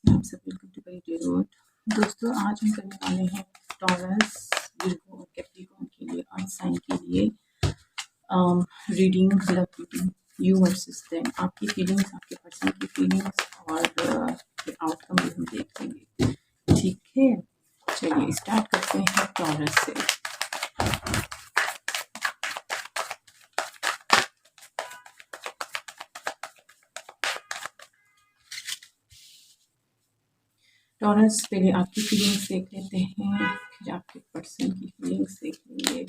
आप सब welcome to very डेरोट। दोस्तों, आज हम करने वाले हैं टॉरस, विर्गो और कैप्रिकॉर्न के लिए अर्थ साइन के लिए reading, love reading, you versus them. आपकी फीलिंग्स, आपके पर्सन की फीलिंग्स और फिर आउटकम भी हम देख लेंगे। ठीक है, चलिए स्टार्ट करते हैं टॉरस से। टॉरस, पहले आपकी फीलिंग्स देख लेते हैं, फिर आपके पर्सन की फीलिंग्स देख लेंगे।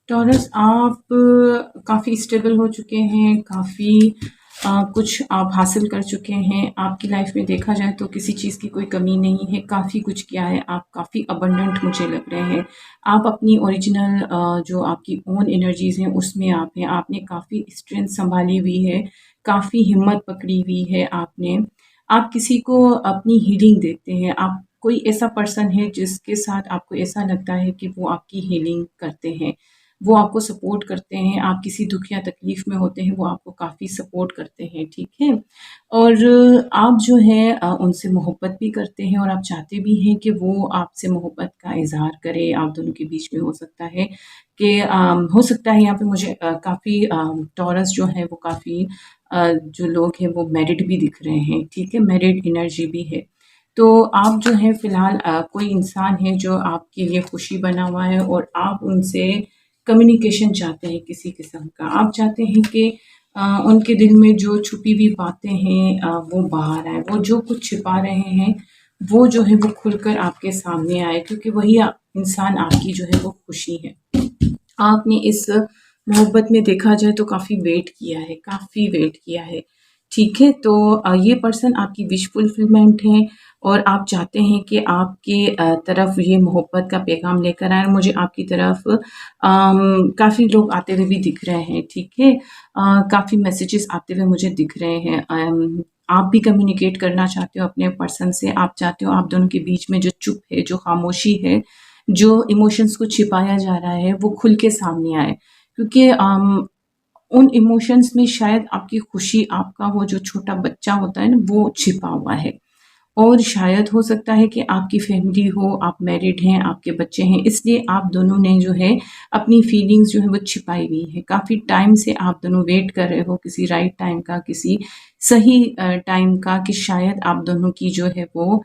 टॉरस, आप काफ़ी स्टेबल हो चुके हैं, काफ़ी कुछ आप हासिल कर चुके हैं। आपकी लाइफ में देखा जाए तो किसी चीज़ की कोई कमी नहीं है, काफ़ी कुछ किया है, आप काफ़ी अबंडेंट मुझे लग रहे हैं। आप अपनी ओरिजिनल जो आपकी ओन एनर्जीज़ हैं उसमें आप हैं। आपने काफ़ी स्ट्रेंथ संभाली हुई है, काफ़ी हिम्मत पकड़ी हुई है आपने। आप किसी को अपनी हीलिंग देते हैं। आप कोई ऐसा पर्सन है जिसके साथ आपको ऐसा लगता है कि वो आपकी हीलिंग करते हैं, वो आपको सपोर्ट करते हैं। आप किसी दुःख या तकलीफ़ में होते हैं, वो आपको काफ़ी सपोर्ट करते हैं, ठीक है? और आप जो है उनसे मोहब्बत भी करते हैं और आप चाहते भी हैं कि वो आपसे मोहब्बत का इज़हार करें। आप दोनों के बीच में हो सकता है कि हो सकता है यहाँ पे मुझे काफ़ी टॉरस जो है वो काफ़ी जो लोग हैं वो मैरिड भी दिख रहे हैं, ठीक है? मैरिड एनर्जी भी है। तो आप जो है फ़िलहाल कोई इंसान है जो आपके लिए खुशी बना हुआ है और आप उनसे कम्युनिकेशन चाहते हैं किसी किस्म का। आप चाहते हैं कि उनके दिल में जो छुपी हुई बातें हैं वो बाहर आए। वो जो कुछ छिपा रहे हैं, वो जो है वो खुलकर आपके सामने आए, क्योंकि वही इंसान आपकी जो है वो खुशी है। आपने इस मोहब्बत में देखा जाए तो काफ़ी वेट किया है, काफ़ी वेट किया है, ठीक है? तो ये पर्सन आपकी विश फुलफिलमेंट है और आप चाहते हैं कि आपके तरफ ये मोहब्बत का पैगाम लेकर आएँ। मुझे आपकी तरफ काफ़ी लोग आते हुए भी दिख रहे हैं, ठीक है? काफ़ी मैसेजेस आते हुए मुझे दिख रहे हैं। आप भी कम्युनिकेट करना चाहते हो अपने पर्सन से। आप चाहते हो आप दोनों के बीच में जो चुप है, जो खामोशी है, जो इमोशंस को छिपाया जा रहा है, वो खुल के सामने आए। क्योंकि उन इमोशंस में शायद आपकी खुशी, आपका वो जो छोटा बच्चा होता है ना, वो छिपा हुआ है। और शायद हो सकता है कि आपकी फैमिली हो, आप मैरिड हैं, आपके बच्चे हैं, इसलिए आप दोनों ने जो है अपनी फीलिंग्स जो है वो छिपाई हुई है। काफ़ी टाइम से आप दोनों वेट कर रहे हो किसी राइट टाइम का, किसी सही टाइम का, कि शायद आप दोनों की जो है वो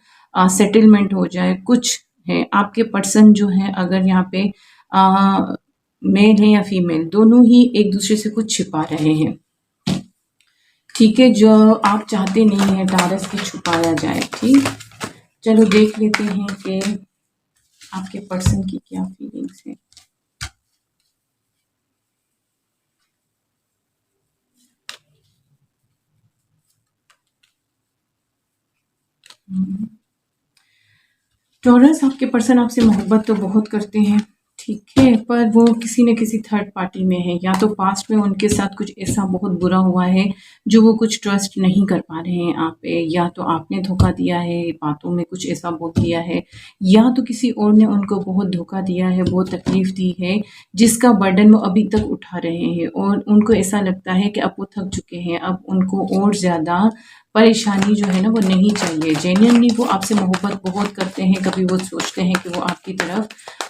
सेटलमेंट हो जाए। कुछ है आपके पर्सन जो है, अगर यहाँ पे मेल है या फीमेल, दोनों ही एक दूसरे से कुछ छिपा रहे हैं, ठीक है? जो आप चाहते नहीं हैं टॉरस की छुपाया जाए, ठीक? चलो देख लेते हैं कि आपके पर्सन की क्या फीलिंग्स हैं। टॉरस, आपके पर्सन आपसे मोहब्बत तो बहुत करते हैं, ठीक है? पर वो किसी न किसी थर्ड पार्टी में है। या तो पास्ट में उनके साथ कुछ ऐसा बहुत बुरा हुआ है जो वो कुछ ट्रस्ट नहीं कर पा रहे हैं आप पे, या तो आपने धोखा दिया है, बातों में कुछ ऐसा बोल दिया है, या तो किसी और ने उनको बहुत धोखा दिया है, बहुत तकलीफ़ दी है, जिसका बर्डन वो अभी तक उठा रहे हैं। और उनको ऐसा लगता है कि अब वो थक चुके हैं, अब उनको और ज़्यादा परेशानी जो है ना वो नहीं चाहिए। जेन्युइनली वो आपसे मोहब्बत बहुत करते हैं। कभी वो सोचते हैं कि वो आपकी तरफ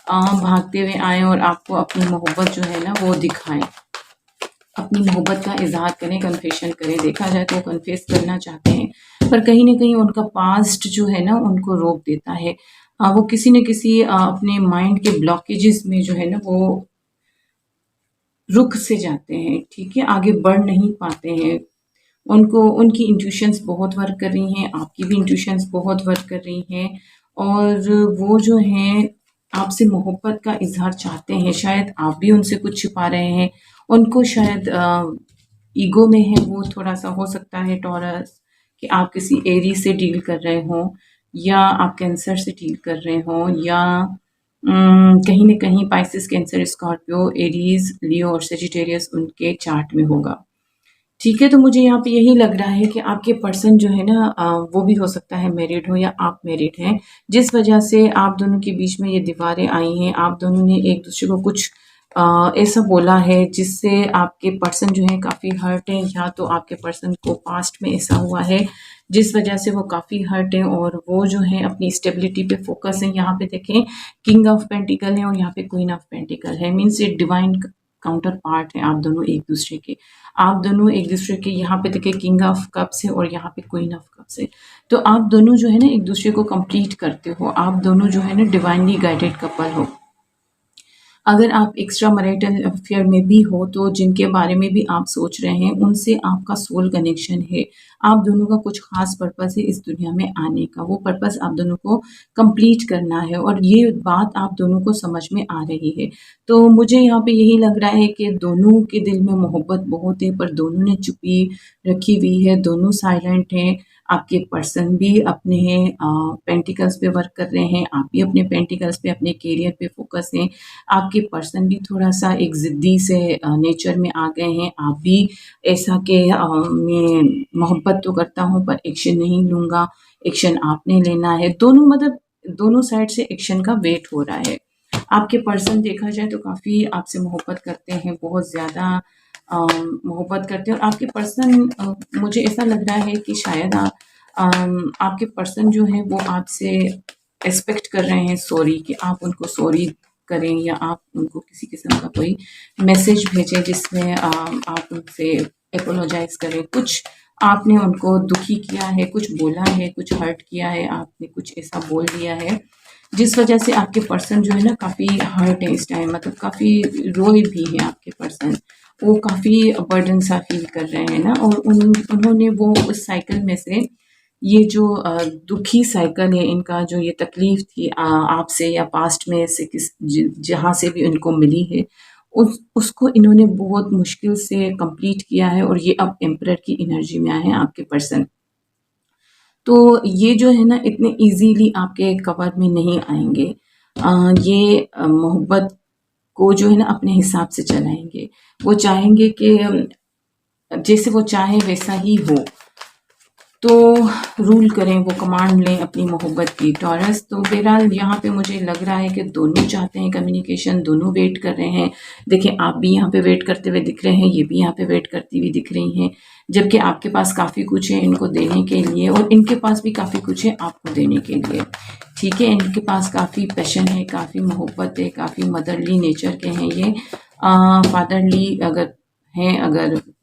भागते हुए आएँ और आपको अपनी मोहब्बत जो है ना वो दिखाएँ, अपनी मोहब्बत का इज़हार करें, कन्फेशन करें। देखा जाए तो वो कन्फेस करना चाहते हैं, पर कहीं न कहीं उनका पास्ट जो है ना उनको रोक देता है। वो किसी न किसी अपने माइंड के ब्लॉकेजेस में जो है ना वो रुक से जाते हैं, ठीक है? आगे बढ़ नहीं पाते हैं। उनको उनकी इंट्यूशंस बहुत वर्क कर रही हैं, आपकी भी इंट्यूशंस बहुत वर्क कर रही हैं, और वो जो हैं आपसे मोहब्बत का इज़हार चाहते हैं। शायद आप भी उनसे कुछ छिपा रहे हैं। उनको शायद ईगो में है वो, थोड़ा-सा हो सकता है टॉरस, कि आप किसी एरीज़ से डील कर रहे हों, या आप कैंसर से डील कर रहे हों, या कहीं न कहीं पाइसेस, कैंसर, स्कॉर्पियो, एरीज़, लियो और सजिटेरियस उनके चार्ट में होगा। ठीक है, तो मुझे यहाँ पे यही लग रहा है कि आपके पर्सन जो है ना वो भी हो सकता है मैरिड हो या आप मैरिड हैं, जिस वजह से आप दोनों के बीच में ये दीवारें आई हैं। आप दोनों ने एक-दूसरे को कुछ ऐसा बोला है जिससे आपके पर्सन जो है काफ़ी हर्ट हैं, या तो आपके पर्सन को पास्ट में ऐसा हुआ है जिस वजह से वो काफ़ी हर्ट हैं और वो जो है अपनी स्टेबिलिटी पे फ़ोकस हैं। यहाँ पे देखें किंग ऑफ पेंटिकल है और यहाँ पे क्वीन ऑफ पेंटिकल है, मीन्स ये डिवाइन काउंटर पार्ट है आप दोनों एक-दूसरे के। आप दोनों एक-दूसरे के यहाँ पे देखिए किंग ऑफ कप्स है और यहाँ पे क्वीन ऑफ कप्स है। तो आप दोनों जो है ना एक-दूसरे को कंप्लीट करते हो। आप दोनों जो है ना डिवाइनली गाइडेड कपल हो। अगर आप एक्स्ट्रा मैरिटल अफेयर में भी हो तो जिनके बारे में भी आप सोच रहे हैं उनसे आपका सोल कनेक्शन है। आप दोनों का कुछ ख़ास पर्पस है इस दुनिया में आने का, वो पर्पस आप दोनों को कंप्लीट करना है और ये बात आप दोनों को समझ में आ रही है। तो मुझे यहाँ पे यही लग रहा है कि दोनों के दिल में मोहब्बत बहुत है, पर दोनों ने चुप्पी रखी हुई है, दोनों साइलेंट हैं। आपके पर्सन भी अपने पेंटिकल्स पे वर्क कर रहे हैं, आप भी अपने पेंटिकल्स पे अपने करियर पे फोकस हैं। आपके पर्सन भी थोड़ा-सा एक ज़िद्दी से नेचर में आ गए हैं। आप भी ऐसा कि मैं मोहब्बत तो करता हूँ पर एक्शन नहीं लूँगा, एक्शन आपने लेना है। दोनों मतलब दोनों साइड से एक्शन का वेट हो रहा है। आपके पर्सन देखा जाए तो काफ़ी आपसे मोहब्बत करते हैं, बहुत ज़्यादा मोहब्बत करते हैं और आपके पर्सन मुझे ऐसा लग रहा है कि शायद आपके पर्सन जो हैं वो आपसे एक्सपेक्ट कर रहे हैं सॉरी, कि आप उनको सॉरी करें या आप उनको किसी किस्म का कोई मैसेज भेजें जिसमें आप उनसे एपोलोजाइज करें। कुछ आपने उनको दुखी किया है, कुछ बोला है, कुछ हर्ट किया है, आपने कुछ ऐसा बोल दिया है जिस वजह से आपके पर्सन जो है ना काफ़ी हर्ट है इस टाइम, मतलब काफ़ी रोए भी हैं आपके पर्सन। वो काफ़ी बर्डन सा फील कर रहे हैं ना, और उन्होंने वो उस साइकिल में से ये जो दुखी साइकिल है इनका, जो ये तकलीफ थी आपसे या पास्ट में से जहाँ से भी इनको मिली है, उसको इन्होंने बहुत मुश्किल से कंप्लीट किया है और ये अब एम्परर की एनर्जी में आए हैं आपके पर्सन। तो ये जो है ना इतने इजीली आपके कवर में नहीं आएंगे। ये मोहब्बत को जो है ना अपने हिसाब से चलाएंगे। वो चाहेंगे कि जैसे वो चाहे वैसा ही हो, तो रूल करें, वो कमांड लें अपनी मोहब्बत की टॉरस। तो बहरहाल यहाँ पे मुझे लग रहा है कि दोनों चाहते हैं कम्युनिकेशन, दोनों वेट कर रहे हैं। देखिए आप भी यहाँ पे वेट करते हुए दिख रहे हैं, ये भी यहाँ पे वेट करती हुई दिख रही हैं, जबकि आपके पास काफ़ी कुछ है इनको देने के लिए और इनके पास भी काफ़ी कुछ है आपको देने के लिए। ठीक है, इनके पास काफ़ी पैशन है, काफ़ी मोहब्बत है, काफ़ी मदरली नेचर के हैं ये। फादरली अगर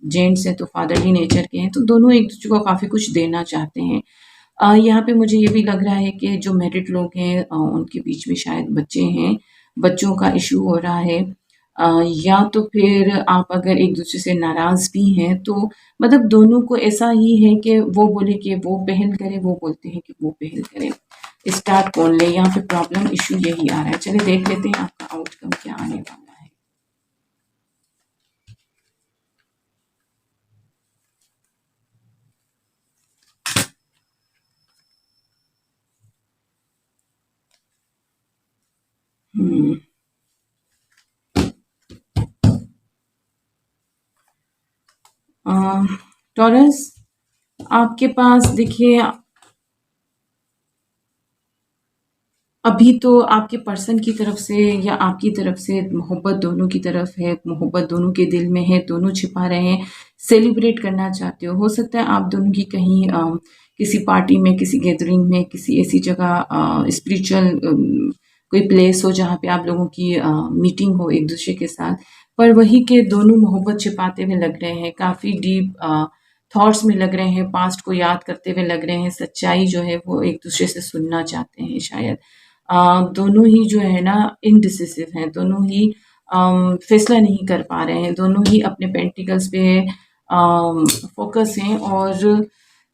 जेंट्स हैं तो फादरली नेचर के हैं, तो दोनों एक दूसरे को काफ़ी कुछ देना चाहते हैं। यहाँ पे मुझे ये भी लग रहा है कि जो मैरिड लोग हैं उनके बीच में शायद बच्चे हैं, बच्चों का इशू हो रहा है। या तो फिर आप अगर एक दूसरे से नाराज़ भी हैं तो मतलब दोनों को ऐसा ही है कि वो बोले कि वो पहल करे, वो बोलते हैं कि वो पहल करे। स्टार्ट कौन ले, यहाँ पे प्रॉब्लम इशू यही आ रहा है। चलिए देख लेते हैं आपका आउटकम क्या आने वाला है। हम्म टॉरस, आपके पास देखिए अभी तो आपके पर्सन की तरफ से या आपकी तरफ से मोहब्बत दोनों की तरफ है, मोहब्बत दोनों के दिल में है, दोनों छिपा रहे हैं, सेलिब्रेट करना चाहते हो सकता है आप दोनों की कहीं किसी पार्टी में, किसी गैदरिंग में, किसी ऐसी जगह स्पिरिचुअल कोई प्लेस हो जहाँ पे आप लोगों की मीटिंग हो एक दूसरे के साथ, पर वही के दोनों मोहब्बत छिपाते हुए लग रहे हैं, काफ़ी डीप थॉट्स में लग रहे हैं, पास्ट को याद करते हुए लग रहे हैं, सच्चाई जो है वो एक दूसरे से सुनना चाहते हैं शायद। दोनों ही जो है ना इनडिसिसिव हैं, दोनों ही फैसला नहीं कर पा रहे हैं, दोनों ही अपने पेंटिकल्स पे फोकस हैं और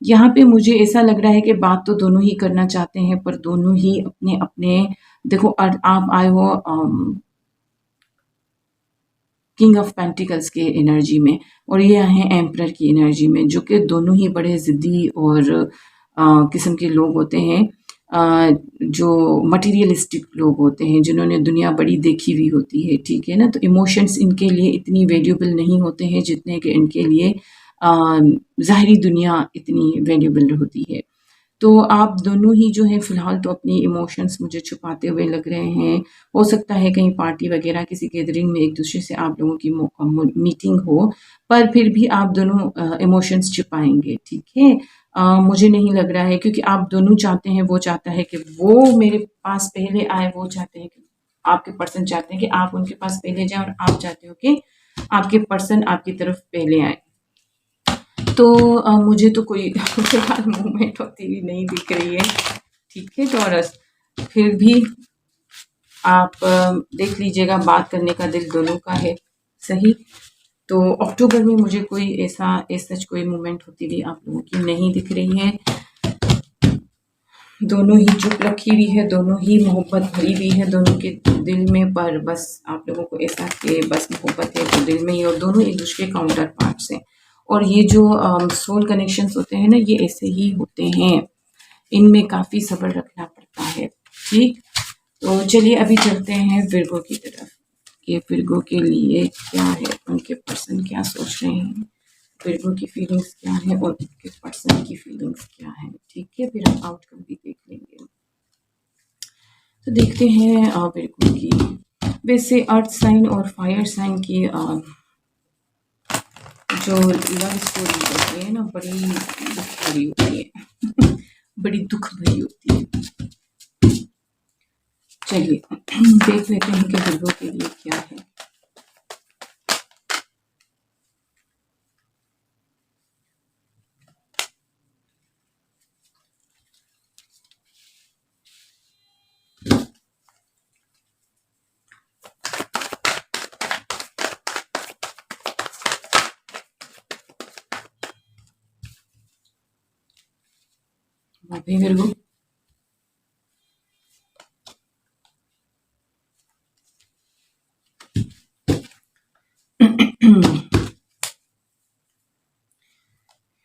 यहाँ पे मुझे ऐसा लग रहा है कि बात तो दोनों ही करना चाहते हैं, पर दोनों ही अपने अपने देखो आप आए हो किंग ऑफ पेंटिकल्स के एनर्जी में और ये आए हैं एम्परर की एनर्जी में, जो कि दोनों ही बड़े ज़िद्दी और किस्म के लोग होते हैं, जो मटेरियलिस्टिक लोग होते हैं, जिन्होंने दुनिया बड़ी देखी हुई होती है। ठीक है ना, तो इमोशंस इनके लिए इतनी वैल्यूएबल नहीं होते हैं जितने कि इनके लिए ज़ाहिरी दुनिया इतनी वैल्यूएबल होती है। तो आप दोनों ही जो हैं फ़िलहाल तो अपनी इमोशंस मुझे छुपाते हुए लग रहे हैं। हो सकता है कहीं पार्टी वग़ैरह किसी गैदरिंग में एक-दूसरे से आप लोगों की मीटिंग हो, पर फिर भी आप दोनों इमोशंस छिपाएँगे, ठीक है? मुझे नहीं लग रहा है क्योंकि आप दोनों चाहते हैं, वो चाहता है कि वो मेरे पास पहले आए, वो चाहते हैं कि आपके पर्सन चाहते हैं कि आप उनके पास पहले जाएँ और आप चाहते हो कि आपके पर्सन आपकी तरफ पहले आए। तो मुझे तो कोई फ़िलहाल मूवमेंट होती हुई नहीं दिख रही है, ठीक है टॉरस? फिर भी आप देख लीजिएगा, बात करने का दिल दोनों का है, सही? तो अक्टूबर में मुझे कोई ऐसा एज़ सच कोई मूवमेंट होती हुई आप लोगों की नहीं दिख रही है। दोनों ही चुप रखी हुई है, दोनों ही मोहब्बत भरी हुई है दोनों के दिल में, पर बस आप लोगों को ऐसा कि बस मोहब्बत है तो दिल में ही, और दोनों एक दूसरे के काउंटर पार्ट्स हैं। और ये जो सोल कनेक्शंस होते हैं ना, ये ऐसे ही होते हैं, इनमें काफ़ी सब्र रखना पड़ता है, ठीक? तो चलिए अभी चलते हैं विर्गो की तरफ कि विर्गो के लिए क्या है, उनके पर्सन क्या सोच रहे हैं, विर्गो की फीलिंग्स क्या है और उनके पर्सन की फीलिंग्स क्या है, ठीक है? फिर हम आउटकम भी देख लेंगे। तो देखते हैं विर्गो की। वैसे अर्थ साइन और फायर साइन की जो लव स्टोरी होती है ना, बड़ी दुख भरी होती है बड़ी दुख भरी होती है। चलिए देख लेते हैं कि विर्गो के लिए क्या है। अभी विर्गो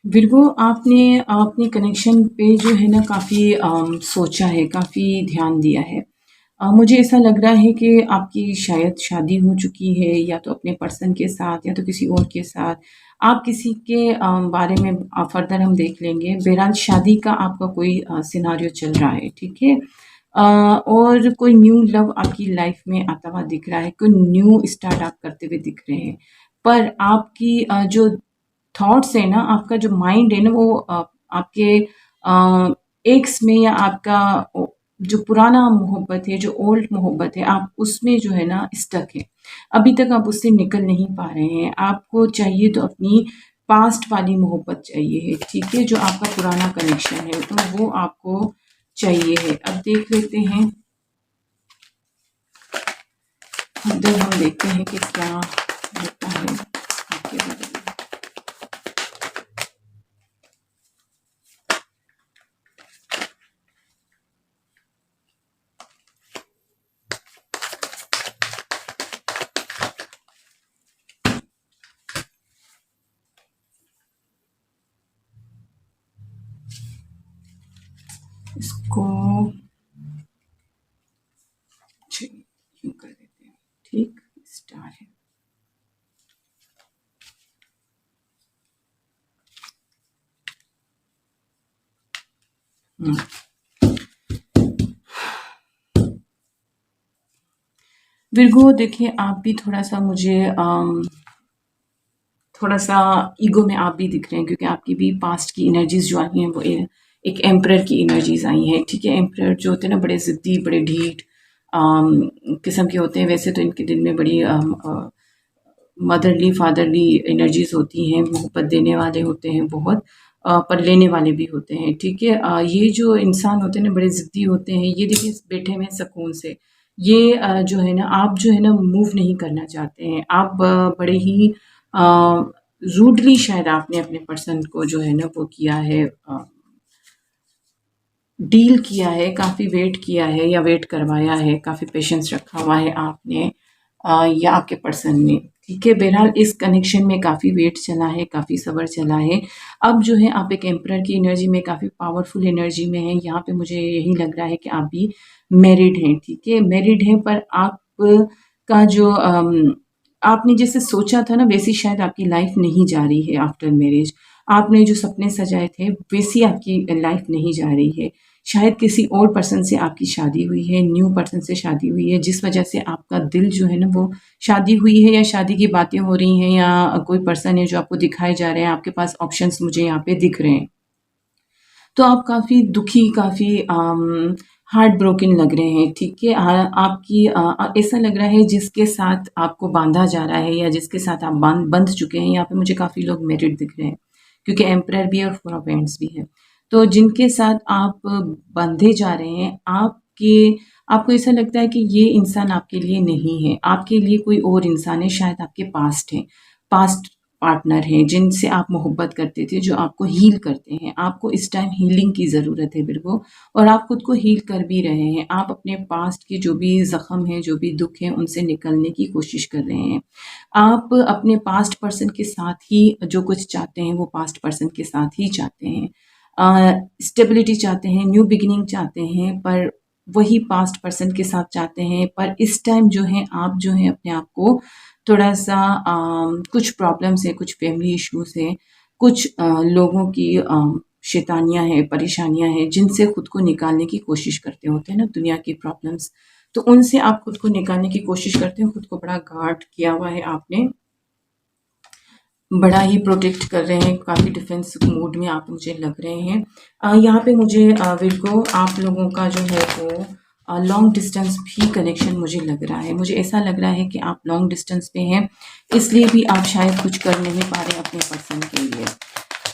विर्गो आपने अपने कनेक्शन पे जो है ना काफ़ी सोचा है, काफ़ी ध्यान दिया है। मुझे ऐसा लग रहा है कि आपकी शायद शादी हो चुकी है, या तो अपने पर्सन के साथ या तो किसी और के साथ। आप किसी के बारे में फर्दर हम देख लेंगे। बहरहाल शादी का आपका कोई सिनेरियो चल रहा है, ठीक है? और कोई न्यू लव आपकी लाइफ में आता हुआ दिख रहा है, कोई न्यू स्टार्ट आप करते हुए दिख रहे हैं। पर आपकी जो थॉट्स है ना, आपका जो माइंड है ना, वो आपके एक्स में या आपका जो पुराना मोहब्बत है, जो ओल्ड मोहब्बत है, आप उसमें जो है ना स्टक है। अभी तक आप उससे निकल नहीं पा रहे हैं। आपको चाहिए तो अपनी पास्ट वाली मोहब्बत चाहिए है, ठीक है? जो आपका पुराना कनेक्शन है, तो वो आपको चाहिए है। अब देख लेते हैं, फर्दर हम देखते हैं कि क्या होता है आपके बारे में। इसको यूँ कर देते हैं, ठीक? स्टार है। विर्गो देखिए, आप भी थोड़ा-सा मुझे थोड़ा-सा ईगो में आप भी दिख रहे हैं, क्योंकि आपकी भी पास्ट की एनर्जीज़ जो आई हैं वो एक एम्परर की एनर्जीज़ आई हैं, ठीक है? एम्परर जो होते हैं ना, बड़े ज़िद्दी, बड़े ढीठ किस्म के होते हैं। वैसे तो इनके दिल में बड़ी मदरली, फादरली एनर्जीज़ होती हैं, मोहब्बत देने वाले होते हैं बहुत, पर लेने वाले भी होते हैं, ठीक है? ये जो इंसान होते हैं ना, बड़े ज़िद्दी होते हैं। ये देखिए बैठे हुए हैं सुकून से। ये जो है ना, आप जो है ना मूव नहीं करना चाहते हैं। आप बड़े ही रूडली शायद आपने अपने पर्सन को जो है ना वो किया है, डील किया है, काफ़ी वेट किया है या वेट करवाया है, काफ़ी पेशेंस रखा हुआ है आपने या आपके पर्सन ने, ठीक है? बहरहाल इस कनेक्शन में काफ़ी वेट चला है, काफ़ी सब्र चला है। अब जो है आप एक एम्परर की एनर्जी में, काफ़ी पावरफुल एनर्जी में हैं। यहाँ पे मुझे यही लग रहा है कि आप भी मैरिड हैं, ठीक है? मैरिड हैं, पर आप का जो आपने जैसे सोचा था ना वैसी शायद आपकी लाइफ नहीं जा रही है आफ्टर मैरिज। आपने जो सपने सजाए थे वैसी आपकी लाइफ नहीं जा रही है। शायद किसी और पर्सन से आपकी शादी हुई है, न्यू पर्सन से शादी हुई है, जिस वजह से आपका दिल जो है ना वो शादी हुई है या शादी की बातें हो रही हैं या कोई पर्सन है जो आपको दिखाए जा रहे हैं, आपके पास ऑप्शंस मुझे यहाँ पे दिख रहे हैं। तो आप काफ़ी दुखी, काफ़ी हार्ट ब्रोकन लग रहे हैं, ठीक है? आपकी ऐसा लग रहा है जिसके साथ आपको बाँधा जा रहा है या जिसके साथ आप बंध चुके हैं, यहाँ पे मुझे काफ़ी लोग मैरिड दिख रहे हैं, क्योंकि एम्परर भी है और 4 ऑफ हैंड्स भी है। तो जिनके साथ आप बंधे जा रहे हैं, आपको ऐसा लगता है कि ये इंसान आपके लिए नहीं है, आपके लिए कोई और इंसान है, शायद आपके पास्ट है। पास्ट पार्टनर हैं जिनसे आप मोहब्बत करते थे, जो आपको हील करते हैं। आपको इस टाइम हीलिंग की ज़रूरत है बिरगो, और आप खुद को हील कर भी रहे हैं। आप अपने पास्ट के जो भी ज़ख्म हैं, जो भी दुःख हैं, उनसे निकलने की कोशिश कर रहे हैं। आप अपने पास्ट पर्सन के साथ ही जो कुछ चाहते हैं, वो पास्ट पर्सन के साथ ही चाहते हैं। स्टेबिलिटी चाहते हैं, न्यू बिगिनिंग चाहते हैं, पर वही पास्ट पर्सन के साथ चाहते हैं। पर इस टाइम जो है आप जो है अपने आप को थोड़ा-सा कुछ प्रॉब्लम्स हैं, कुछ फैमिली इश्यूज़ हैं, कुछ लोगों की शैतानियाँ हैं, परेशानियाँ हैं, जिनसे खुद को निकालने की कोशिश करते होते हैं ना दुनिया की प्रॉब्लम्स। तो उनसे आप खुद को निकालने की कोशिश करते हो, खुद को बड़ा गार्ड किया हुआ है आपने, बड़ा ही प्रोटेक्ट कर रहे हैं, काफ़ी डिफेंस मोड में आप मुझे लग रहे हैं। यहाँ पे मुझे विर्गो आप लोगों का जो है वो लॉन्ग डिस्टेंस भी कनेक्शन मुझे लग रहा है। मुझे ऐसा लग रहा है कि आप लॉन्ग डिस्टेंस पे हैं, इसलिए भी आप शायद कुछ कर नहीं पा रहे अपने पर्सन के लिए।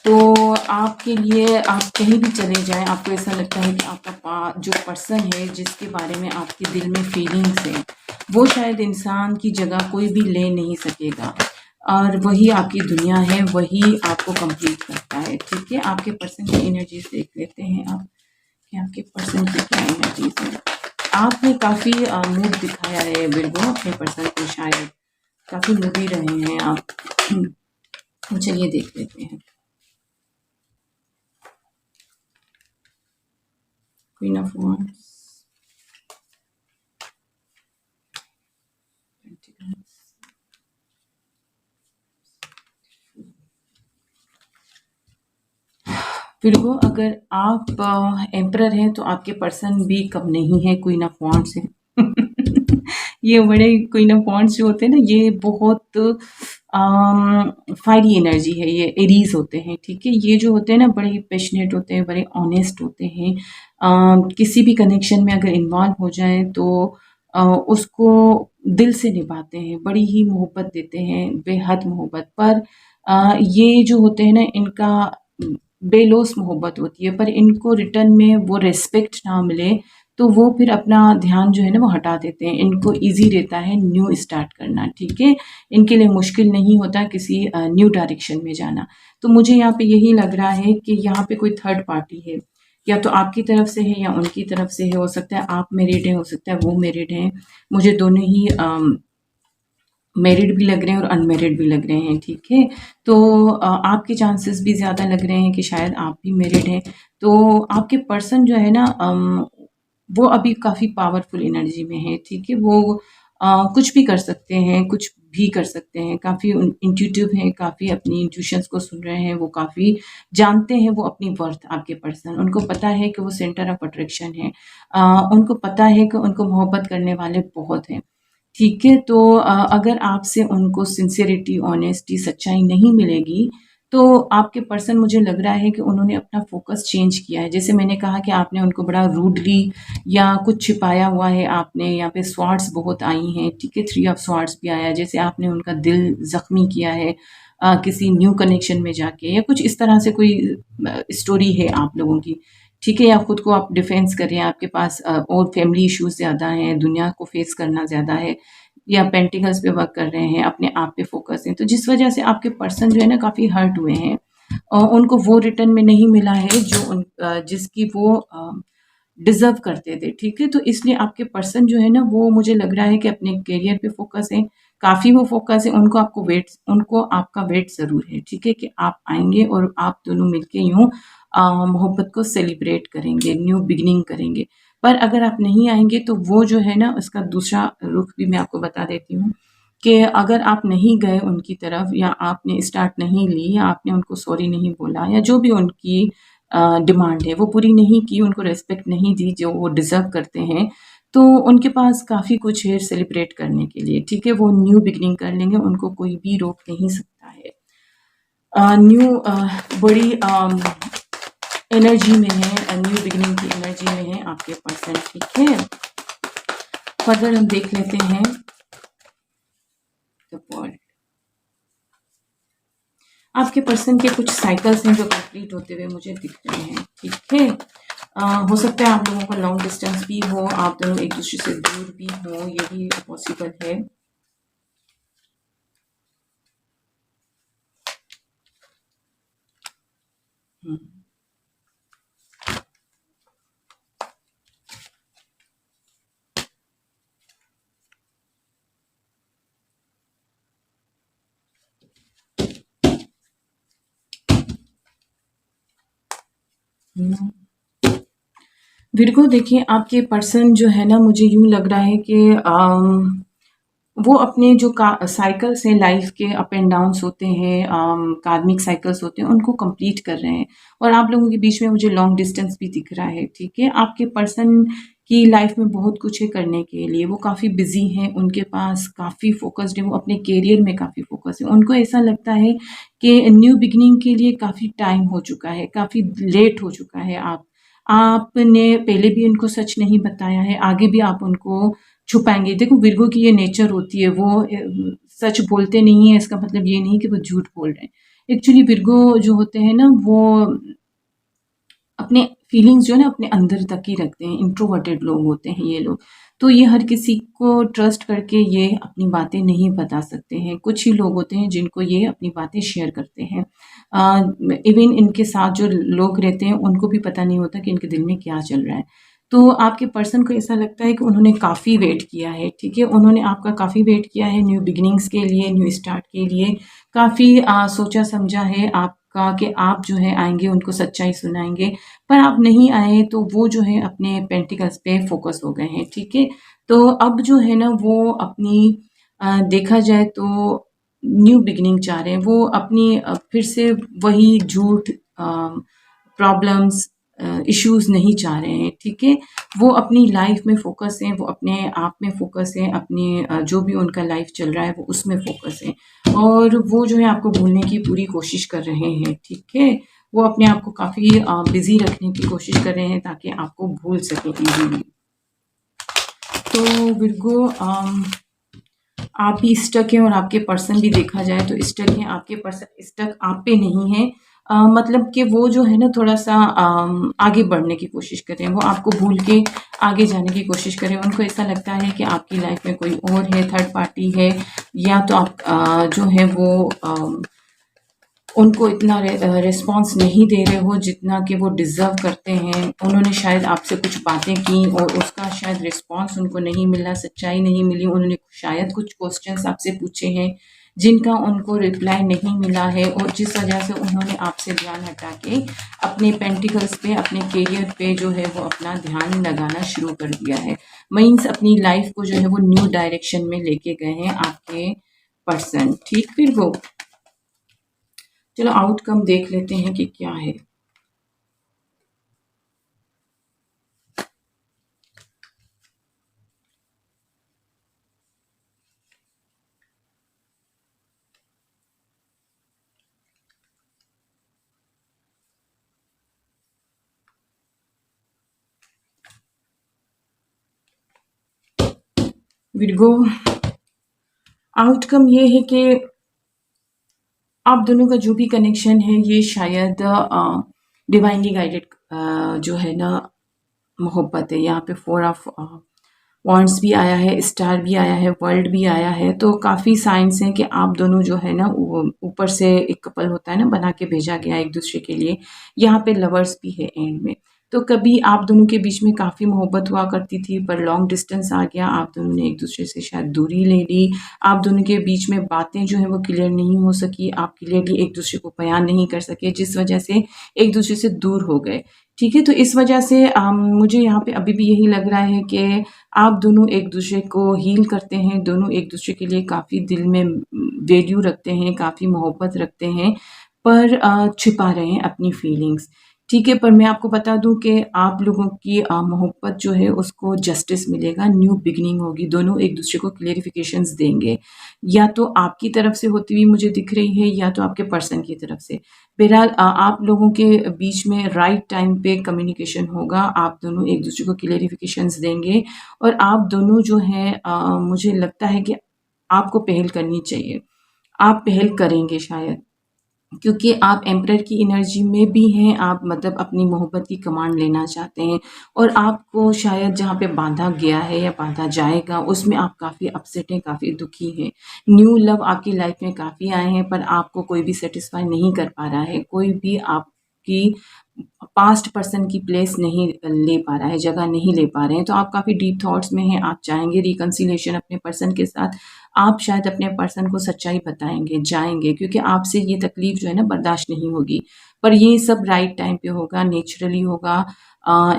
तो आपके लिए आप कहीं भी चले जाएँ, आपको ऐसा लगता है कि आपका जो पर्सन है, जिसके बारे में आपके दिल में फीलिंग्स हैं, वो शायद इंसान की जगह कोई भी ले नहीं सकेगा, और वही आपकी दुनिया है, वही आपको कंप्लीट करता है, ठीक है? आपके पर्सन की एनर्जीज़ देख लेते हैं आप, कि आपके पर्सन की क्या एनर्जीज़ हैं। आपने काफ़ी मूड दिखाया है विर्गो अपने पर्सन को, शायद काफ़ी मूडी रहे हैं आप। तो चलिए देख लेते हैं। Queen of wands, pentacles, Virgo अगर आप एम्परर हैं तो आपके पर्सन भी कम नहीं है, क्वीन ऑफ वांड्स है। ये बड़े क्वीन ऑफ वांड्स जो होते हैं ना, ये बहुत फायरी एनर्जी है, ये एरीज होते हैं, ठीक है? ये जो होते हैं ना बड़े ही पैशनेट होते हैं, बड़े ऑनेस्ट होते हैं। किसी भी कनेक्शन में अगर इन्वॉल्व हो जाए तो उसको दिल से निभाते हैं, बड़ी ही मोहब्बत देते हैं, बेहद मोहब्बत। पर ये जो होते हैं ना, इनका बेलौस मोहब्बत होती है, पर इनको रिटर्न में वो रिस्पेक्ट ना मिले तो वो फिर अपना ध्यान जो है ना वो हटा देते हैं। इनको ईज़ी रहता है न्यू स्टार्ट करना, ठीक है? इनके लिए मुश्किल नहीं होता किसी न्यू डायरेक्शन में जाना। तो मुझे यहाँ पे यही लग रहा है कि यहाँ पे कोई थर्ड पार्टी है, या तो आपकी तरफ से है या उनकी तरफ से है। हो सकता है आप मैरिड हैं, हो सकता है वो मैरिड हैं। मुझे दोनों ही मैरिड भी लग रहे हैं और अनमैरिड भी लग रहे हैं, ठीक है? तो आपके चांसेस भी ज़्यादा लग रहे हैं कि शायद आप भी मैरिड हैं। तो आपके पर्सन जो है ना वो अभी काफ़ी पावरफुल एनर्जी में है, ठीक है? वो कुछ भी कर सकते हैं, कुछ भी कर सकते हैं, काफ़ी इंट्यूटिव हैं, काफ़ी अपनी इंट्यूशंस को सुन रहे हैं, वो काफ़ी जानते हैं वो अपनी वर्थ। आपके पर्सन, उनको पता है कि वो सेंटर ऑफ अट्रैक्शन है। उनको पता है कि उनको मोहब्बत करने वाले बहुत हैं, ठीक है? तो अगर आपसे उनको सिंसियरिटी, ऑनेस्टी, सच्चाई नहीं मिलेगी, तो आपके पर्सन मुझे लग रहा है कि उन्होंने अपना फ़ोकस चेंज किया है। जैसे मैंने कहा कि आपने उनको बड़ा रूडली या कुछ छिपाया हुआ है आपने, यहाँ पे स्वॉर्ड्स बहुत आई हैं, ठीक है? 3 ऑफ स्वॉर्ड्स भी आया है, जैसे आपने उनका दिल ज़ख्मी किया है किसी न्यू कनेक्शन में जाके, या कुछ इस तरह से कोई स्टोरी है आप लोगों की, ठीक है? या खुद को आप डिफेंस कर रहे हैं, आपके पास और फैमिली इश्यूज़ ज़्यादा हैं, दुनिया को फेस करना ज़्यादा है, या पेंटिकल्स पे वर्क कर रहे हैं, अपने आप पे फोकस हैं। तो जिस वजह से आपके पर्सन जो है ना काफ़ी हर्ट हुए हैं, उनको वो रिटर्न में नहीं मिला है जो जिसकी वो डिज़र्व करते थे, ठीक है? तो इसलिए आपके पर्सन जो है ना वो मुझे लग रहा है कि अपने करियर पे फोकस है, काफ़ी वो फोकस है। उनको आपका वेट ज़रूर है, ठीक है? कि आप आएँगे और आप दोनों मिलके यूँ मोहब्बत को सेलिब्रेट करेंगे, न्यू बिगिनिंग करेंगे। पर अगर आप नहीं आएँगे तो वो जो है ना उसका दूसरा रुख भी मैं आपको बता देती हूँ कि अगर आप नहीं गए उनकी तरफ या आपने स्टार्ट नहीं ली या आपने उनको सॉरी नहीं बोला या जो भी उनकी डिमांड है वो पूरी नहीं की, उनको रिस्पेक्ट नहीं दी जो वो डिज़र्व करते हैं, तो उनके पास काफ़ी कुछ है सेलिब्रेट करने के लिए, ठीक है? वो न्यू बिगिनिंग कर लेंगे, उनको कोई भी रोक नहीं सकता है। न्यू बड़ी एनर्जी में है, न्यू बिगिनिंग की एनर्जी में है आपके पर्सन, ठीक है? फर्दर हम देख लेते हैं द वर्ल्ड। आपके पर्सन के कुछ साइकिल्स हैं जो कंप्लीट होते हुए मुझे दिख रहे हैं, ठीक है? हो सकता है आप लोगों का लॉन्ग डिस्टेंस भी हो, आप दोनों एक दूसरे से दूर भी हो, ये भी पॉसिबल है। विर्गो देखिए आपके पर्सन जो है ना, मुझे यूँ लग रहा है कि वो अपने जो का साइकिल्स हैं लाइफ के अप एंड डाउन्स होते हैं, कार्मिक साइकिल्स होते हैं, उनको कंप्लीट कर रहे हैं और आप लोगों के बीच में मुझे लॉन्ग डिस्टेंस भी दिख रहा है, ठीक है? आपके पर्सन की लाइफ में बहुत कुछ है करने के लिए, वो काफ़ी बिजी हैं, उनके पास काफ़ी फोकस्ड है, वो अपने करियर में काफ़ी फोकस है। उनको ऐसा लगता है कि न्यू बिगिनिंग के लिए काफ़ी टाइम हो चुका है, काफ़ी लेट हो चुका है। आपने पहले भी उनको सच नहीं बताया है, आगे भी आप उनको छुपाएँगे। देखो विर्गो की ये नेचर होती है, वो सच बोलते नहीं हैं, इसका मतलब ये नहीं कि वो झूठ बोल रहे हैं। एक्चुअली विर्गो जो होते हैं ना, वो अपने फीलिंग्स जो है ना अपने अंदर तक ही रखते हैं, इंट्रोवर्टेड लोग होते हैं ये लोग। तो ये हर किसी को ट्रस्ट करके ये अपनी बातें नहीं बता सकते हैं। कुछ ही लोग होते हैं जिनको ये अपनी बातें शेयर करते हैं। इवन इनके साथ जो लोग रहते हैं उनको भी पता नहीं होता कि इनके दिल में क्या चल रहा है। तो आपके पर्सन को ऐसा लगता है कि उन्होंने काफ़ी वेट किया है, ठीक है? उन्होंने आपका काफ़ी वेट किया है न्यू बिगिनिंग्स के लिए, न्यू स्टार्ट के लिए। काफ़ी सोचा समझा है आपका कि आप जो है आएँगे, उनको सच्चाई सुनाएँगे, पर आप नहीं आए तो वो जो है अपने पेंटिकल्स पे फ़ोकस हो गए हैं, ठीक है? तो अब जो है ना वो अपनी देखा जाए तो न्यू बिगिनिंग चाह रहे हैं। वो अपनी फिर से वही झूठ प्रॉब्लम्स इश्यूज़ नहीं चाह रहे हैं, ठीक है? वो अपनी लाइफ़ में फ़ोकस हैं, वो अपने आप में फ़ोकस हैं, अपने जो भी उनका लाइफ़ चल रहा है वो उसमें फ़ोकस हैं और वो जो है आपको भूलने की पूरी कोशिश कर रहे हैं, ठीक है? वो अपने आप को काफ़ी बिज़ी रखने की कोशिश कर रहे हैं ताकि आपको भूल सकें ईज़िली। तो विर्गो आप भी स्टक हैं और आपके पर्सन भी देखा जाए तो स्टक हैं, आपके पर्सन स्टक आप पे नहीं है। मतलब कि वो जो है ना थोड़ा-सा आगे बढ़ने की कोशिश कर रहे हैं, वो आपको भूल के आगे जाने की कोशिश कर रहे हैं। उनको ऐसा लगता है कि आपकी लाइफ़ में कोई और है, थर्ड पार्टी है या तो आप जो है वो उनको इतना रिस्पॉन्स नहीं दे रहे हो जितना कि वो डिज़र्व करते हैं। उन्होंने शायद आपसे कुछ बातें की और उसका शायद रिस्पॉन्स उनको नहीं मिला, सच्चाई नहीं मिली। उन्होंने शायद कुछ क्वेश्चन्स आपसे पूछे हैं जिनका उनको रिप्लाई नहीं मिला है और जिस वजह से उन्होंने आपसे ध्यान हटा के अपने पेंटिकल्स पे, अपने करियर पे जो है वो अपना ध्यान लगाना शुरू कर दिया है। मीन्स अपनी लाइफ़ को जो है वो न्यू डायरेक्शन में लेके गए हैं आपके पर्सन। ठीक फिर वो चलो आउटकम देख लेते हैं कि क्या है। विर्गो आउटकम ये है कि आप दोनों का जो भी कनेक्शन है ये शायद डिवाइनली गाइडेड जो है ना मोहब्बत है। यहाँ पे 4 ऑफ वॉन्ड्स भी आया है, स्टार भी आया है, वर्ल्ड भी आया है, तो काफ़ी साइंस हैं कि आप दोनों जो है ना ऊपर से एक कपल होता है ना बना के भेजा गया एक दूसरे के लिए। यहाँ पे लवर्स भी है एंड में। तो कभी आप दोनों के बीच में काफ़ी मोहब्बत हुआ करती थी, पर लॉन्ग डिस्टेंस आ गया, आप दोनों ने एक-दूसरे से शायद दूरी ले ली, आप दोनों के बीच में बातें जो हैं वो क्लियर नहीं हो सकी, आप क्लियरली एक-दूसरे को बयान नहीं कर सके, जिस वजह से एक-दूसरे से दूर हो गए। ठीक है? तो इस वजह से मुझे यहाँ पे अभी भी यही लग रहा है कि आप दोनों एक-दूसरे को हील करते हैं, दोनों एक-दूसरे के लिए काफ़ी दिल में वैल्यू रखते हैं, काफ़ी मोहब्बत रखते हैं, पर छिपा रहे हैं अपनी फीलिंग्स। ठीक है, पर मैं आपको बता दूँ कि आप लोगों की मोहब्बत जो है उसको जस्टिस मिलेगा, न्यू बिगिनिंग होगी, दोनों एक-दूसरे को क्लेरिफ़िकेशंस देंगे। या तो आपकी तरफ से होती हुई मुझे दिख रही है या तो आपके पर्सन की तरफ से। बहरहाल आप लोगों के बीच में राइट टाइम पे कम्युनिकेशन होगा, आप दोनों एक-दूसरे को क्लेरिफ़िकेशंस देंगे और आप दोनों जो हैं मुझे लगता है कि आपको पहल करनी चाहिए। आप पहल करेंगे शायद। क्योंकि आप एम्परर की एनर्जी में भी हैं, आप मतलब अपनी मोहब्बत की कमांड लेना चाहते हैं और आपको शायद जहाँ पे बाँधा गया है या बाँधा जाएगा, उसमें आप काफ़ी अपसेट हैं, काफ़ी दुखी हैं। न्यू लव आपकी लाइफ़ में काफ़ी आए हैं, पर आपको कोई भी सैटिस्फाई नहीं कर पा रहा है। कोई भी आपकी पास्ट पर्सन की प्लेस नहीं ले पा रहा है, जगह नहीं ले पा रहे हैं, तो आप काफ़ी डीप थॉट्स में हैं, आप चाहेंगे रिकंसिलिएशन अपने पर्सन के साथ। आप शायद अपने पर्सन को सच्चाई बताएँगे, जाएँगे क्योंकि आपसे ये तकलीफ़ जो है ना बर्दाश्त नहीं होगी। पर ये सब राइट टाइम पे होगा, नेचुरली होगा,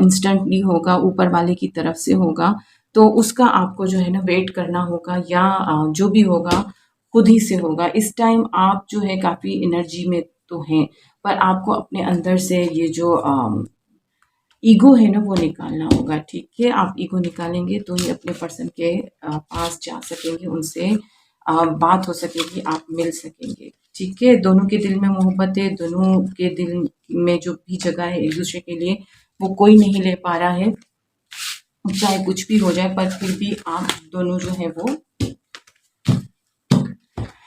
इंस्टेंटली होगा, ऊपर वाले की तरफ से होगा। तो उसका आपको जो है ना वेट करना होगा या जो भी होगा खुद ही से होगा। इस टाइम आप जो है काफ़ी एनर्जी में तो हैं, पर आपको अपने अंदर से ये जो ईगो है ना वो निकालना होगा, ठीक है? आप ईगो निकालेंगे तो ही अपने पर्सन के पास जा सकेंगे, उनसे बात हो सकेगी, आप मिल सकेंगे, ठीक है? दोनों के दिल में मोहब्बत है, दोनों के दिल में जो भी जगह है एक-दूसरे के लिए, वो कोई नहीं ले पा रहा है, चाहे कुछ भी हो जाए, पर फिर भी आप दोनों जो हैं वो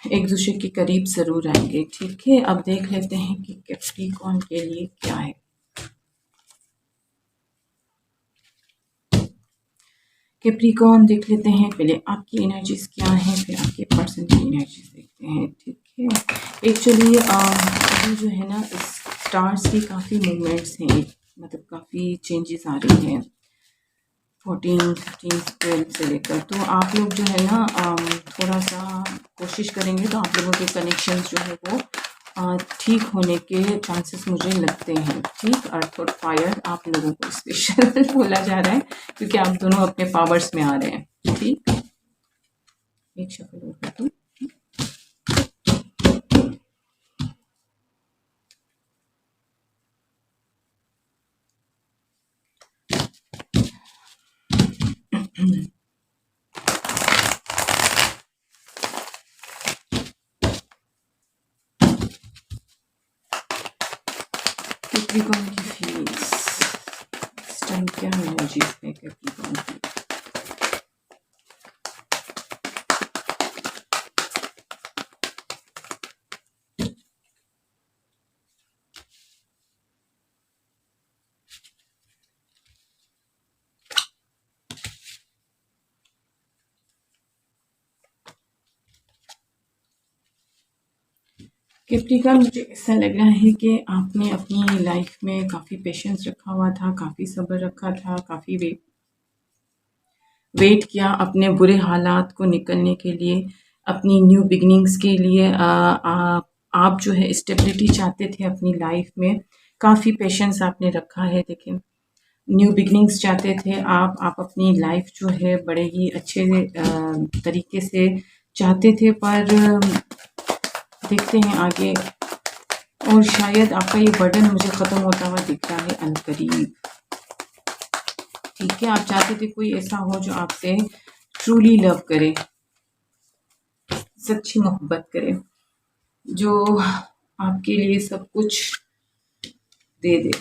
एक-दूसरे के करीब ज़रूर आएँगे, ठीक है? अब देख लेते हैं कि कैप्रिकॉर्न के लिए क्या है। कैप्रिकॉर्न देख लेते हैं, पहले आपकी एनर्जीज़ क्या हैं, फिर आपके पर्सन की एनर्जीज़ देखते हैं, ठीक है? एक्चुअली अभी जो है ना स्टार्स की काफ़ी मूवमेंट्स हैं, मतलब काफ़ी चेंजेस आ रही हैं 14, 15, 12 से लेकर। तो आप लोग जो है ना थोड़ा-सा कोशिश करेंगे तो आप लोगों के कनेक्शंस जो है वो ठीक होने के चांसेस मुझे लगते हैं, ठीक? अर्थ और फायर आप लोगों को स्पेशल बोला जा रहा है क्योंकि आप दोनों अपने पावर्स में आ रहे हैं, ठीक? एक शफल और कर दूँ। कैप्रिकॉर्न की फीलिंग्स इस टाइम क्या एनर्जीज है कैप्रिकॉर्न की? कैप्रिकॉर्न मुझे ऐसा लग रहा है कि आपने अपनी लाइफ में काफ़ी पेशेंस रखा हुआ था, काफ़ी सब्र रखा था, काफ़ी वेट किया अपने बुरे हालात को निकलने के लिए, अपनी न्यू बिगिनिंग्स के लिए आप जो है स्टेबिलिटी चाहते थे अपनी लाइफ में, काफ़ी पेशेंस आपने रखा है। देखिए, न्यू बिगिनिंग्स चाहते थे आप अपनी लाइफ जो है बड़े ही अच्छे तरीके से चाहते थे, पर देखते हैं आगे और शायद आपका ये बर्डन मुझे ख़त्म होता हुआ दिख रहा है अनकरीब, ठीक है? आप चाहते थे कोई ऐसा हो जो आपसे ट्रूली लव करे, सच्ची मोहब्बत करे, जो आपके लिए सब कुछ दे दे।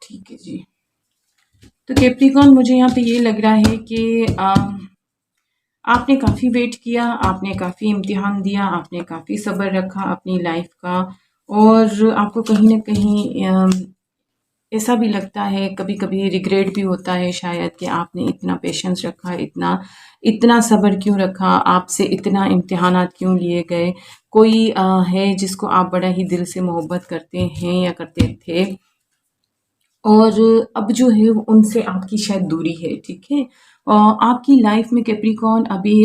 ठीक है जी। तो कैप्रिकॉर्न मुझे यहाँ पे ये लग रहा है कि आपने काफ़ी वेट किया, आपने काफ़ी इम्तिहान दिया, आपने काफ़ी सब्र रखा अपनी लाइफ का और आपको कहीं न कहीं ऐसा भी लगता है, कभी-कभी रिग्रेट भी होता है शायद कि आपने इतना पेशेंस रखा, इतना इतना सब्र क्यों रखा, आपसे इतना इम्तिहानात क्यों लिए गए। कोई है जिसको आप बड़ा ही दिल से मोहब्बत करते हैं या करते थे और अब जो है वो उनसे आपकी शायद दूरी है, ठीक है? आपकी लाइफ में कैप्रिकॉर्न अभी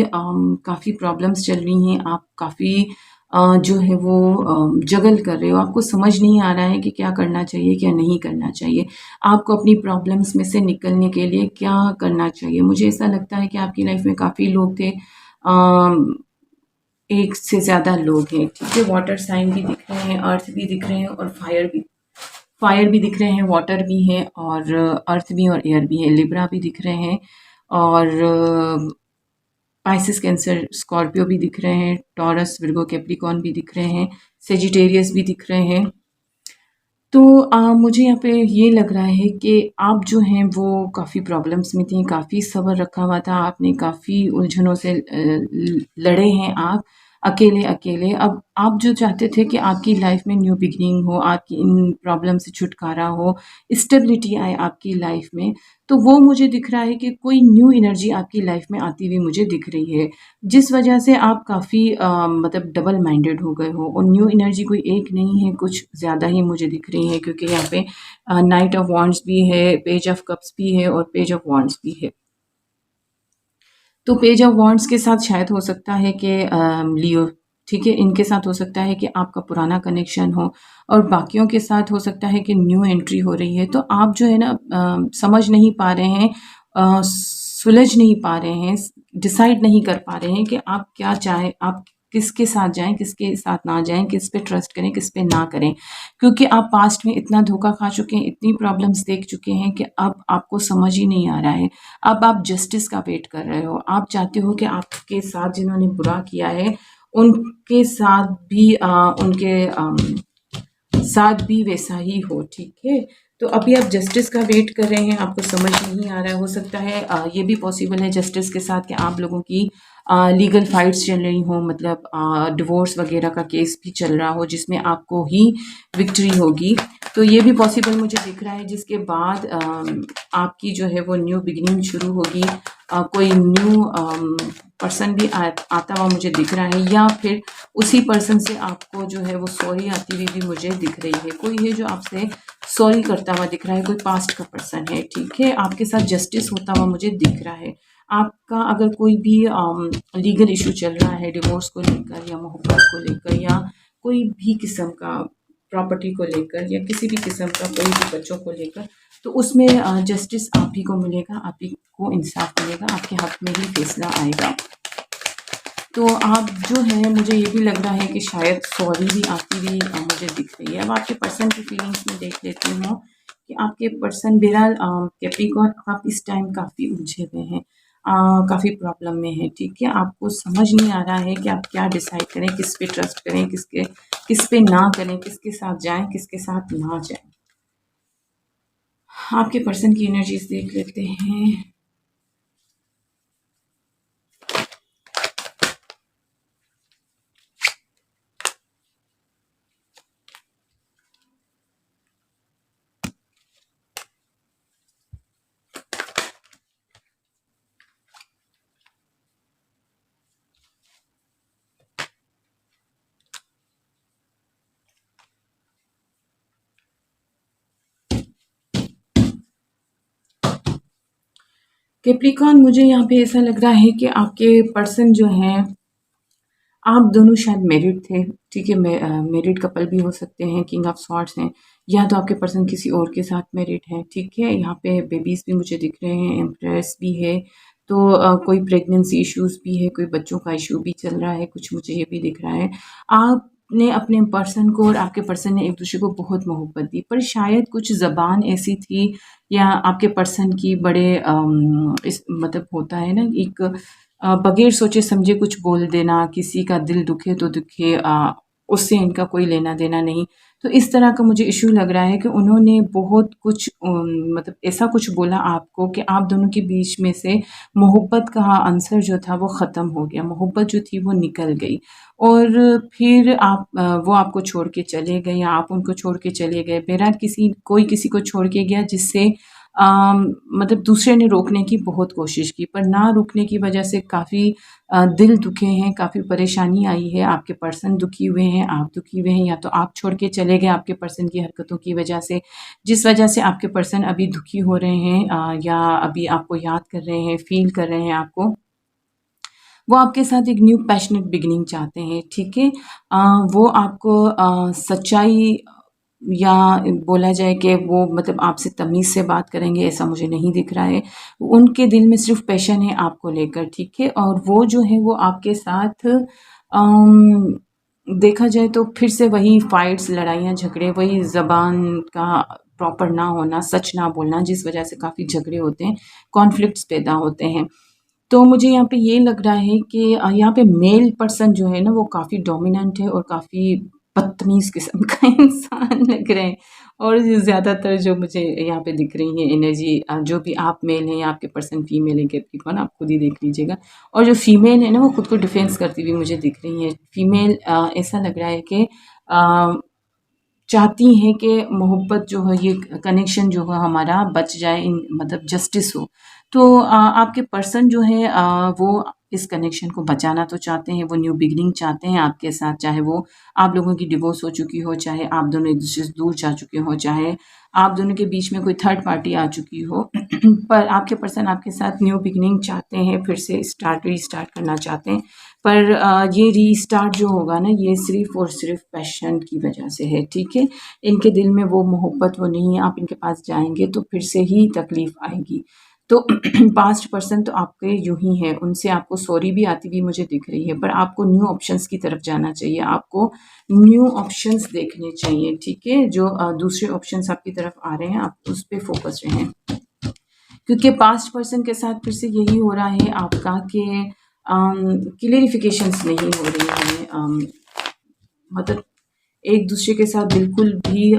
काफ़ी प्रॉब्लम्स चल रही हैं, आप काफ़ी जो है वो जगल कर रहे हो, आपको समझ नहीं आ रहा है कि क्या करना चाहिए, क्या नहीं करना चाहिए। आपको अपनी प्रॉब्लम्स में से निकलने के लिए क्या करना चाहिए? मुझे ऐसा लगता है कि आपकी लाइफ में काफ़ी लोग थे, एक से ज़्यादा लोग हैं, ठीक है? वाटर साइन भी दिख रहे हैं, अर्थ भी दिख रहे हैं और फायर भी दिख रहे हैं, वाटर भी है और अर्थ भी और एयर भी है, लिब्रा भी दिख रहे हैं और पाइसेस, कैंसर, स्कॉर्पियो भी दिख रहे हैं, टॉरस, विर्गो, कैप्रिकॉर्न भी दिख रहे हैं, सेजिटेरियस भी दिख रहे हैं। तो मुझे यहाँ पे ये लग रहा है कि आप जो हैं वो काफ़ी प्रॉब्लम्स में थी, काफ़ी सब्र रखा हुआ था आपने, काफ़ी उलझनों से लड़े हैं आप अकेले-अकेले। अब आप जो चाहते थे कि आपकी लाइफ में न्यू बिगिनिंग हो, आपकी इन प्रॉब्लम से छुटकारा हो, स्टेबिलिटी आए आपकी लाइफ में, तो वो मुझे दिख रहा है कि कोई न्यू एनर्जी आपकी लाइफ में आती हुई मुझे दिख रही है। जिस वजह से आप काफ़ी मतलब डबल माइंडेड हो गए हो और न्यू एनर्जी कोई एक नहीं है, कुछ ज़्यादा ही मुझे दिख रही है क्योंकि यहाँ पे नाइट ऑफ वांड्स भी है, पेज ऑफ कप्स भी है और पेज ऑफ वांड्स भी है। तो पेज ऑफ वांड्स के साथ शायद हो सकता है कि लियो, ठीक है, इनके साथ हो सकता है कि आपका पुराना कनेक्शन हो और बाकियों के साथ हो सकता है कि न्यू एंट्री हो रही है। तो आप जो है ना समझ नहीं पा रहे हैं, सुलझ नहीं पा रहे हैं, डिसाइड नहीं कर पा रहे हैं कि आप क्या चाहें, आप किसके साथ जाएँ, किसके साथ ना जाएँ, किस पे ट्रस्ट करें, किस पे ना करें। क्योंकि आप पास्ट में इतना धोखा खा चुके हैं, इतनी प्रॉब्लम्स देख चुके हैं कि अब आपको समझ ही नहीं आ रहा है। अब आप जस्टिस का वेट कर रहे हो। आप चाहते हो कि आपके साथ जिन्होंने बुरा किया है, उनके साथ भी साथ भी वैसा ही हो, ठीक है? तो अभी आप जस्टिस का वेट कर रहे हैं, आपको समझ नहीं आ रहा है। हो सकता है ये भी पॉसिबल है जस्टिस के साथ कि आप लोगों की लीगल फाइट्स चल रही हों, मतलब डिवोर्स वगैरह का केस भी चल रहा हो जिसमें आपको ही विक्ट्री होगी। तो ये भी पॉसिबल मुझे दिख रहा है जिसके बाद आपकी जो है वो न्यू बिगिनिंग शुरू होगी। कोई न्यू पर्सन भी आता हुआ मुझे दिख रहा है या फिर उसी पर्सन से आपको जो है वो सॉरी आती हुई भी मुझे दिख रही है। कोई है जो आपसे सॉरी करता हुआ दिख रहा है, कोई पास्ट का पर्सन है, ठीक है? आपके साथ जस्टिस होता हुआ मुझे दिख रहा है। आपका अगर कोई भी लीगल इशू चल रहा है डिवोर्स को लेकर या मोहब्बत को लेकर या कोई भी किस्म का प्रॉपर्टी को लेकर या किसी भी किस्म का कोई भी बच्चों को लेकर, तो उसमें जस्टिस आप ही को मिलेगा, आप ही को इंसाफ मिलेगा, आपके हक में ही फैसला आएगा। तो आप जो है, मुझे ये भी लग रहा है कि शायद सॉरी भी आती हुई मुझे दिख रही है। अब आपके पर्सन की फीलिंग्स में देख लेती हूँ कि आपके पर्सन बहरहाल कैप्रिकॉर्न, आप इस टाइम काफ़ी उलझे हुए हैं, काफ़ी प्रॉब्लम में है, ठीक है? आपको समझ नहीं आ रहा है कि आप क्या डिसाइड करें, किस पे ट्रस्ट करें, किस पे ना करें, किसके साथ जाएँ, किसके साथ ना जाएँ। आपके पर्सन की एनर्जीज़ देख लेते हैं। कैप्रिकॉर्न, मुझे यहाँ पे ऐसा लग रहा है कि आपके पर्सन जो हैं, आप दोनों शायद मैरिड थे, ठीक है? मैरिड कपल भी हो सकते हैं, किंग ऑफ सॉर्ड्स हैं, या तो आपके पर्सन किसी और के साथ मैरिड है, ठीक है? यहाँ पे बेबीज़ भी मुझे दिख रहे हैं, एम्प्रेस भी है, तो कोई प्रेगनेंसी इश्यूज़ भी है, कोई बच्चों का इश्यू भी चल रहा है, कुछ मुझे ये भी दिख रहा है। आपने अपने पर्सन को और आपके पर्सन ने एक-दूसरे को बहुत मोहब्बत दी, पर शायद कुछ ज़बान ऐसी थी या आपके पर्सन की बड़े इस मतलब होता है ना, एक बगैर सोचे समझे कुछ बोल देना, किसी का दिल दुखे तो दुखे, उससे इनका कोई लेना देना नहीं। तो इस तरह का मुझे इश्यू लग रहा है कि उन्होंने बहुत कुछ मतलब ऐसा कुछ बोला आपको कि आप दोनों के बीच में से मोहब्बत का आंसर जो था वो ख़त्म हो गया, मोहब्बत जो थी वो निकल गई और फिर आप वो आपको छोड़ के चले गए या आप उनको छोड़ के चले गए। बहरहाल कोई किसी को छोड़ के गया जिससे मतलब दूसरे ने रोकने की बहुत कोशिश की पर ना रुकने की वजह से काफ़ी दिल दुखे हैं, काफ़ी परेशानी आई है, आपके पर्सन दुखी हुए हैं, आप दुखी हुए हैं या तो आप छोड़ के चले गए आपके पर्सन की हरकतों की वजह से, जिस वजह से आपके पर्सन अभी दुखी हो रहे हैं या अभी आपको याद कर रहे हैं, फ़ील कर रहे हैं आपको। वो आपके साथ एक न्यू पैशनेट बिगिनिंग चाहते हैं, ठीक है? वो आपको सच्चाई या बोला जाए कि वो मतलब आपसे तमीज़ से बात करेंगे ऐसा मुझे नहीं दिख रहा है। उनके दिल में सिर्फ़ पैशन है आपको लेकर, ठीक है? और वो जो है वो आपके साथ अम, देखा जाए तो फिर से वही फाइट्स, लड़ाइयाँ, झगड़े, वही ज़बान का प्रॉपर ना होना, सच ना बोलना जिस वजह से काफ़ी झगड़े होते हैं, कॉन्फ्लिक्ट्स पैदा होते हैं। तो मुझे यहाँ पे ये लग रहा है कि यहाँ पे मेल पर्सन जो है ना वो काफ़ी डोमिनेंट है और काफ़ी बदतमीज़ किस्म का इंसान लग रहे हैं और ज़्यादातर जो मुझे यहाँ पे दिख रही है एनर्जी जो भी आप मेल हैं या आपके पर्सन फीमेल है कैप्रिकॉर्न आप खुद ही देख लीजिएगा और जो फीमेल है ना वो खुद को डिफेंस करती हुई मुझे दिख रही है। फीमेल ऐसा लग रहा है कि चाहती हैं कि मोहब्बत जो है ये कनेक्शन जो है हमारा बच जाए इन मतलब जस्टिस हो। तो आपके पर्सन जो है वो इस कनेक्शन को बचाना तो चाहते हैं, वो न्यू बिगिनिंग चाहते हैं आपके साथ, चाहे वो आप लोगों की डिवोर्स हो चुकी हो, चाहे आप दोनों एक-दूसरे से दूर जा चुके हो, चाहे आप दोनों के बीच में कोई थर्ड पार्टी आ चुकी हो। पर आपके पर्सन आपके साथ न्यू बिगिनिंग चाहते हैं, फिर से रीस्टार्ट करना चाहते हैं। पर ये रीस्टार्ट जो होगा ना ये सिर्फ़ और सिर्फ़ पैशन की वजह से है, ठीक है? इनके दिल में वो मोहब्बत वो नहीं है, आप इनके पास जाएँगे तो फिर से ही तकलीफ़ आएगी। तो पास्ट पर्सन तो आपके यूँ ही है, उनसे आपको सॉरी भी आती हुई मुझे दिख रही है, पर आपको न्यू ऑप्शंस की तरफ जाना चाहिए, आपको न्यू ऑप्शंस देखने चाहिए, ठीक है? जो दूसरे ऑप्शंस आपकी तरफ आ रहे हैं, आप उस पे फ़ोकस रहें। क्योंकि पास्ट पर्सन के साथ फिर से यही हो रहा है आपका कि क्लियरिफिकेशंस नहीं हो रही हैं मतलब एक दूसरे के साथ बिल्कुल भी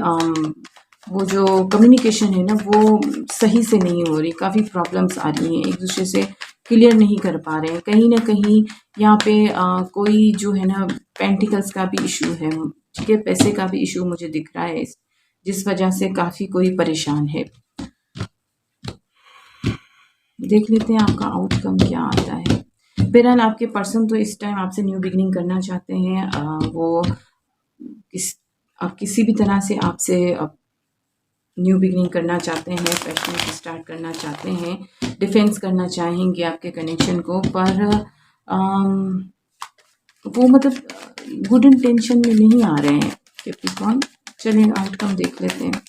वो जो कम्युनिकेशन है ना वो सही से नहीं हो रही, काफ़ी प्रॉब्लम्स आ रही हैं, एक दूसरे से क्लियर नहीं कर पा रहे हैं। कहीं न कहीं यहाँ पे कोई जो है ना पेंटिकल्स का भी इश्यू है, ठीक है? पैसे का भी इश्यू मुझे दिख रहा है जिस वजह से काफ़ी कोई परेशान है। देख लेते हैं आपका आउटकम क्या आता है। बहरहाल आपके पर्सन तो इस टाइम आपसे न्यू बिगिनिंग करना चाहते हैं। वो किसी भी तरह से आपसे न्यू बिगिनिंग करना चाहते हैं, फ्रेश स्टार्ट करना चाहते हैं, डिफेंस करना चाहेंगे आपके कनेक्शन को, पर वो मतलब गुड इंटेंशन में नहीं आ रहे हैं कैप्रिकॉर्न। चलिए आउटकम देख लेते हैं।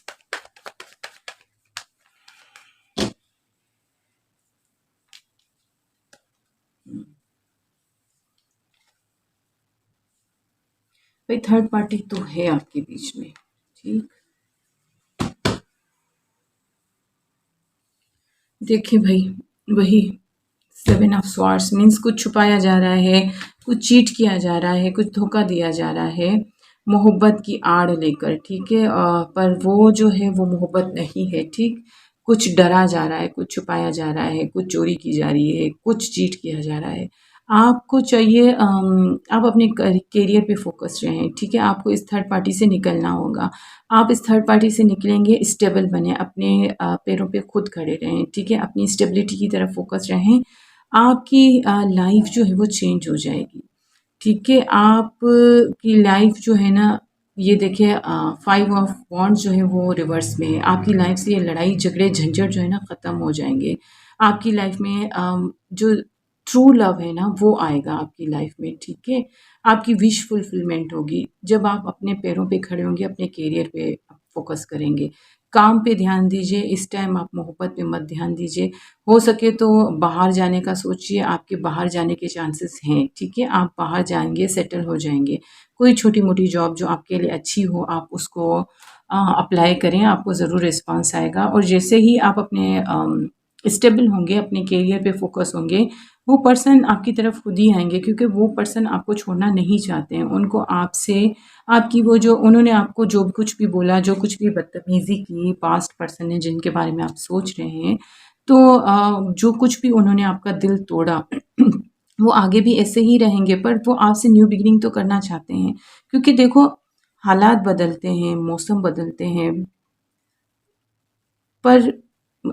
भाई थर्ड पार्टी तो है आपके बीच में, ठीक। देखिए भाई वही 7 ऑफ स्वॉर्ड्स मीन्स कुछ छुपाया जा रहा है, कुछ चीट किया जा रहा है, कुछ धोखा दिया जा रहा है मोहब्बत की आड़ लेकर, ठीक है? पर वो जो है वो मोहब्बत नहीं है, ठीक। कुछ डरा जा रहा है, कुछ छुपाया जा रहा है, कुछ चोरी की जा रही है, कुछ चीट किया जा रहा है। आपको चाहिए आप अपने करियर पे फोकस रहें, ठीक है? आपको इस थर्ड पार्टी से निकलना होगा। आप इस थर्ड पार्टी से निकलेंगे, स्टेबल बने, अपने पैरों पे खुद खड़े रहें, ठीक है? अपनी स्टेबिलिटी की तरफ फोकस रहें। आपकी लाइफ जो है वो चेंज हो जाएगी, ठीक है? आप की लाइफ जो है ना ये देखिए 5 ऑफ वॉन्ड्स जो है वो रिवर्स में है। आपकी लाइफ से ये लड़ाई झगड़े झंझट जो है ना ख़त्म हो जाएंगे। आपकी लाइफ में जो ट्रू लव है ना वो आएगा आपकी लाइफ में, ठीक है? आपकी विश फुलफिलमेंट होगी जब आप अपने पैरों पे खड़े होंगे, अपने करियर पे फोकस करेंगे। काम पे ध्यान दीजिए, इस टाइम आप मोहब्बत पे मत ध्यान दीजिए। हो सके तो बाहर जाने का सोचिए, आपके बाहर जाने के चांसेस हैं, ठीक है? आप बाहर जाएँगे, सेटल हो जाएँगे। कोई छोटी-मोटी जॉब जो आपके लिए अच्छी हो, आप उसको अप्लाई करें, आपको ज़रूर रिस्पॉन्स आएगा और जैसे ही आप अपने स्टेबल होंगे, अपने करियर पे फ़ोकस होंगे, वो पर्सन आपकी तरफ खुद ही आएँगे, क्योंकि वो पर्सन आपको छोड़ना नहीं चाहते हैं। उनको आपसे आपकी वो जो उन्होंने आपको जो भी कुछ भी बोला, जो कुछ भी बदतमीज़ी की, पास्ट पर्सन है जिनके बारे में आप सोच रहे हैं, तो जो कुछ भी उन्होंने आपका दिल तोड़ा, वो आगे भी ऐसे ही रहेंगे, पर वो आपसे न्यू बिगिनिंग तो करना चाहते हैं। क्योंकि देखो, हालात बदलते हैं, मौसम बदलते हैं, पर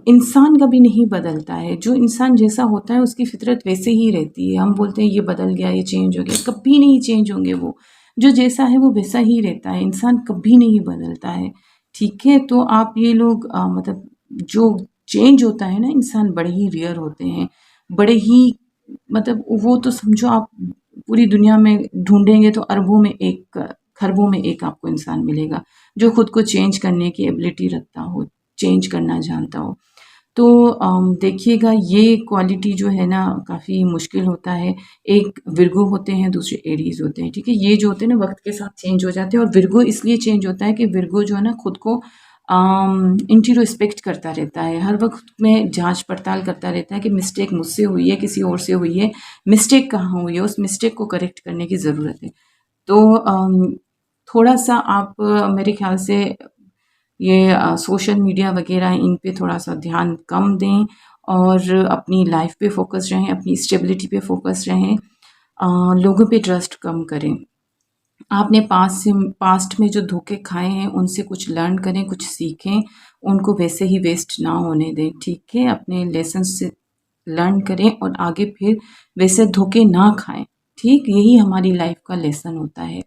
इंसान कभी नहीं बदलता है। जो इंसान जैसा होता है उसकी फ़ितरत वैसे ही रहती है। हम बोलते हैं ये बदल गया, ये चेंज हो गया, कभी नहीं चेंज होंगे वो। जो जैसा है वो वैसा ही रहता है, इंसान कभी नहीं बदलता है। ठीक है? तो आप ये लोग मतलब जो चेंज होता है ना, इंसान बड़े ही रेयर होते हैं। बड़े ही मतलब वो तो समझो आप पूरी दुनिया में ढूँढेंगे तो अरबों में 1, खरबों में 1 आपको इंसान मिलेगा, जो खुद को चेंज करने की एबिलिटी रखता हो, चेंज करना जानता हो। तो देखिएगा, ये क्वालिटी जो है ना काफ़ी मुश्किल होता है। एक विर्गो होते हैं, दूसरे एरीज़ होते हैं, ठीक है? ये जो होते हैं ना वक़्त के साथ चेंज हो जाते हैं, और विर्गो इसलिए चेंज होता है कि विर्गो जो है ना खुद को इंट्रोस्पेक्ट करता रहता है। हर वक़्त में जाँच-पड़ताल करता रहता है कि मिस्टेक मुझसे हुई है, किसी और से हुई है, मिस्टेक कहाँ हुई है, उस मिस्टेक को करेक्ट करने की ज़रूरत है। तो थोड़ा-सा आप मेरे ख़्याल से ये सोशल मीडिया वग़ैरह इन पे थोड़ा-सा ध्यान कम दें, और अपनी लाइफ़ पे फ़ोकस रहें, अपनी स्टेबिलिटी पे फ़ोकस रहें। लोगों पे ट्रस्ट कम करें। आपने पास्ट में जो धोखे खाए हैं, उनसे कुछ लर्न करें, कुछ सीखें, उनको वैसे ही वेस्ट ना होने दें, ठीक है? अपने लेसन से लर्न करें और आगे फिर वैसे धोखे ना खाएँ, ठीक? यही हमारी लाइफ़ का लेसन होता है।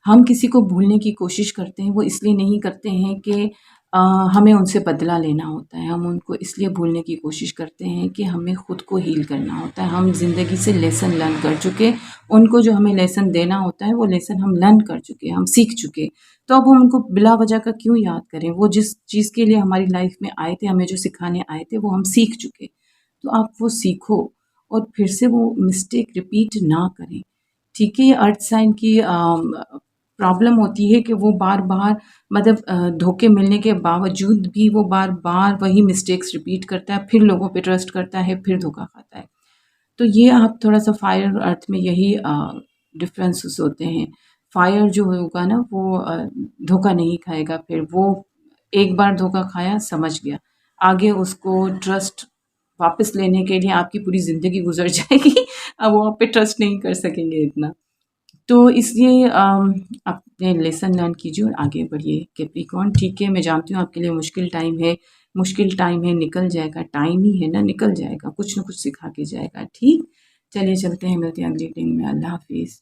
हम किसी को भूलने की कोशिश करते हैं, वो इसलिए नहीं करते हैं कि अ, हमें उनसे बदला लेना होता है। हम उनको इसलिए भूलने की कोशिश करते हैं कि हमें खुद को हील करना होता है। हम ज़िंदगी से लेसन लर्न कर चुके, उनको जो हमें लेसन देना होता है, वो लेसन हम लर्न कर चुके, हम सीख चुके। तो अब हम उनको बिला वजह का क्यों याद करें? वो जिस चीज़ के लिए हमारी लाइफ़ में आए थे, हमें जो सिखाने आए थे, वो हम सीख चुके। तो आप वो सीखो और फिर से वो मिस्टेक रिपीट ना करें। ठीक है? ये अर्थ साइन की प्रॉब्लम होती है कि वो बार-बार मतलब धोखे मिलने के बावजूद भी वो बार-बार वही मिस्टेक्स रिपीट करता है, फिर लोगों पे ट्रस्ट करता है, फिर धोखा खाता है। तो ये आप थोड़ा-सा फायर और अर्थ में यही डिफरेंसेस होते हैं। फायर जो होगा ना वो धोखा नहीं खाएगा फिर, वो एक बार धोखा खाया, समझ गया। आगे उसको ट्रस्ट वापस लेने के लिए आपकी पूरी ज़िंदगी गुज़र जाएगी। अब वो आप पे ट्रस्ट नहीं कर सकेंगे इतना। तो इसलिए अपने लेसन लर्न कीजिए और आगे बढ़िए। कैप्रिकॉर्न, ठीक है, मैं जानती हूँ आपके लिए मुश्किल टाइम है, निकल जाएगा, टाइम ही है ना, निकल जाएगा, कुछ न कुछ सिखा के जाएगा, ठीक? चलिए चलते हैं, मिलते हैं अगली रीडिंग में। अल्लाह हाफ़िज़।